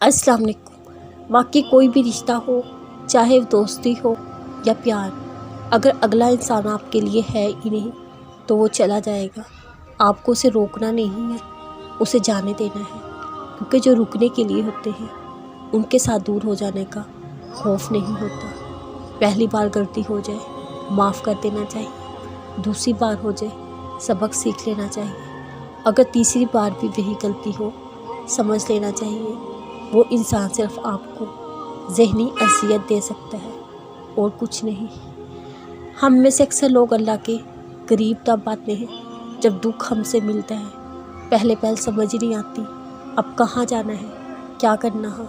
अस्सलाम वालेकुम। वाकई कोई भी रिश्ता हो, चाहे दोस्ती हो या प्यार, अगर अगला इंसान आपके लिए है ही नहीं तो वो चला जाएगा। आपको उसे रोकना नहीं है, उसे जाने देना है, क्योंकि जो रुकने के लिए होते हैं उनके साथ दूर हो जाने का खौफ नहीं होता। पहली बार गलती हो जाए माफ़ कर देना चाहिए, दूसरी बार हो जाए सबक सीख लेना चाहिए, अगर तीसरी बार भी वही गलती हो समझ लेना चाहिए वो इंसान सिर्फ आपको ज़हनी अज़ियत दे सकता है और कुछ नहीं। हम में से अक्सर लोग अल्लाह के करीब तब आते हैं जब दुख हमसे मिलता है। पहले समझ ही नहीं आती अब कहाँ जाना है, क्या करना है,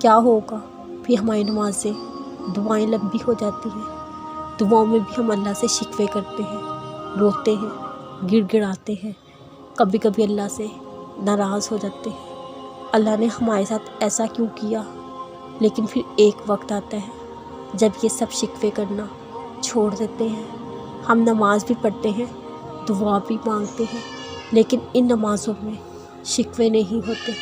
क्या होगा। फिर हमारी नमाज़ें दुआएं लंबी हो जाती हैं, दुआओं में भी हम अल्लाह से शिकवे करते हैं, रोते हैं, गिड़गिड़ाते हैं, कभी कभी अल्लाह से नाराज़ हो जाते हैं। अल्लाह ने हमारे साथ ऐसा क्यों किया। लेकिन फिर एक वक्त आता है जब ये सब शिकवे करना छोड़ देते हैं। हम नमाज़ भी पढ़ते हैं, दुआ भी मांगते हैं, लेकिन इन नमाज़ों में शिकवे नहीं होते।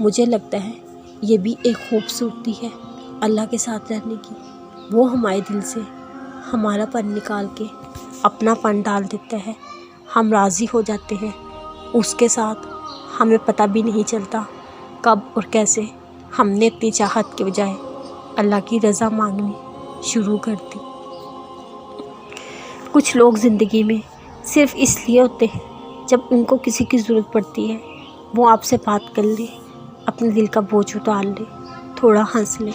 मुझे लगता है ये भी एक खूबसूरती है अल्लाह के साथ रहने की। वो हमारे दिल से हमारा पन निकाल के अपना पन डाल देता है, हम राज़ी हो जाते हैं उसके साथ। हमें पता भी नहीं चलता कब और कैसे हमने अपनी चाहत के बजाय अल्लाह की रज़ा मांगनी शुरू कर दी। कुछ लोग ज़िंदगी में सिर्फ़ इसलिए होते हैं जब उनको किसी की ज़रूरत पड़ती है वो आपसे बात कर ले, अपने दिल का बोझ उतार ले, थोड़ा हंस ले,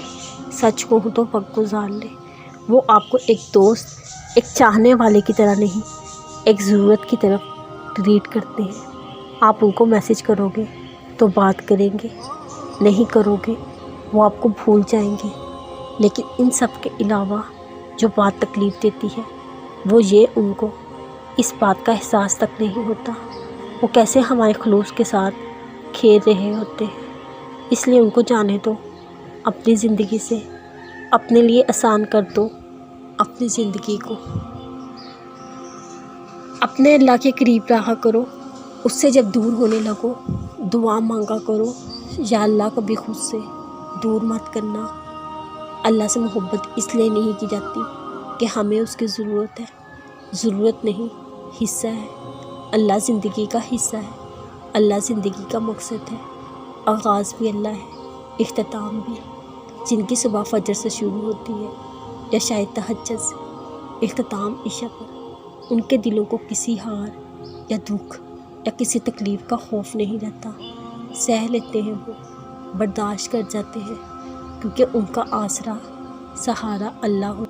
सच कहूँ तो वक्त गुजार ले। वो आपको एक दोस्त, एक चाहने वाले की तरह नहीं, एक ज़रूरत की तरफ ट्रीट करते हैं। आप उनको मैसेज करोगे तो बात करेंगे, नहीं करोगे वो आपको भूल जाएंगे। लेकिन इन सब के अलावा जो बात तकलीफ़ देती है वो ये उनको इस बात का एहसास तक नहीं होता वो कैसे हमारे खलूस के साथ खेल रहे होते हैं। इसलिए उनको जाने दो, अपनी ज़िंदगी से अपने लिए आसान कर दो अपनी ज़िंदगी को। अपने अल्लाह के करीब रहा करो, उससे जब दूर होने लगो दुआ मांगा करो, या अल्लाह कभी खुद से दूर मत करना। अल्लाह से मोहब्बत इसलिए नहीं की जाती कि हमें उसकी ज़रूरत है, ज़रूरत नहीं हिस्सा है। अल्लाह ज़िंदगी का हिस्सा है, अल्लाह ज़िंदगी का मकसद है। आगाज़ भी अल्लाह है, इख्तिताम भी। जिनकी सुबह फजर से शुरू होती है या शायद तहज्जुद से, इख्तिताम इशा पर, उनके दिलों को किसी हार या दुख या किसी तकलीफ़ का खौफ नहीं रहता। सह लेते हैं वो, बर्दाश्त कर जाते हैं, क्योंकि उनका आसरा सहारा अल्लाह हो।